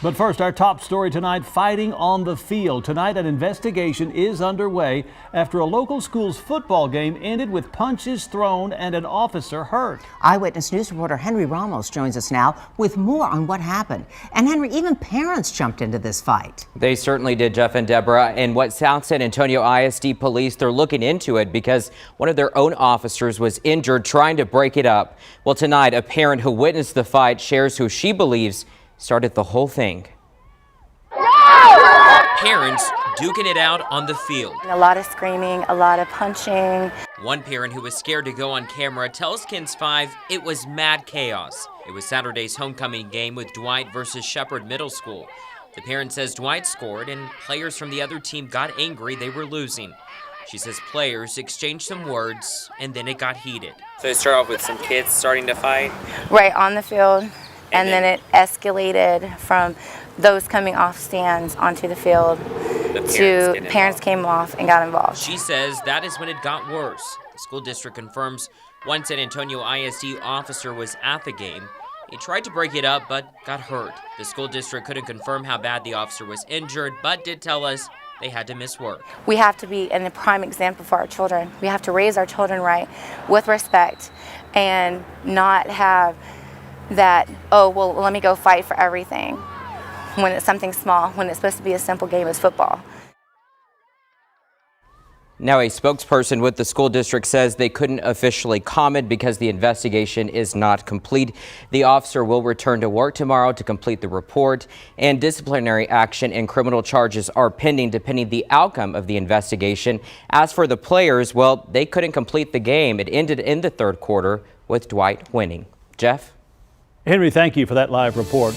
But first, our top story tonight, fighting on the field. Tonight, an investigation is underway after a local school's football game ended with punches thrown and an officer hurt. Eyewitness News reporter Henry Ramos joins us now with more on what happened. And Henry, even parents jumped into this fight. They certainly did, Jeff and Deborah. And what South San Antonio ISD police, they're looking into it because one of their own officers was injured trying to break it up. Well, tonight, a parent who witnessed the fight shares who she believes started the whole thing. Parents duking it out on the field. A lot of screaming, a lot of punching. One parent who was scared to go on camera tells KENS 5 it was mad chaos. It was Saturday's homecoming game with Dwight versus Shepherd Middle School. The parent says Dwight scored and players from the other team got angry they were losing. She says players exchanged some words and then it got heated. So it started off with some kids starting to fight? Right on the field. And then it escalated from those coming off stands onto the field to parents came off and got involved. She says that is when it got worse. The school district confirms one San Antonio ISD officer was at the game. He tried to break it up but got hurt. The school district couldn't confirm how bad the officer was injured but did tell us they had to miss work. We have to be a prime example for our children. We have to raise our children right with respect and not have that, oh, well, let me go fight for everything when it's something small, when it's supposed to be a simple game as football. Now, a spokesperson with the school district says they couldn't officially comment because the investigation is not complete. The officer will return to work tomorrow to complete the report, and disciplinary action and criminal charges are pending depending the outcome of the investigation. As for the players, well, they couldn't complete the game. It ended in the third quarter with Dwight winning. Jeff? Henry, thank you for that live report.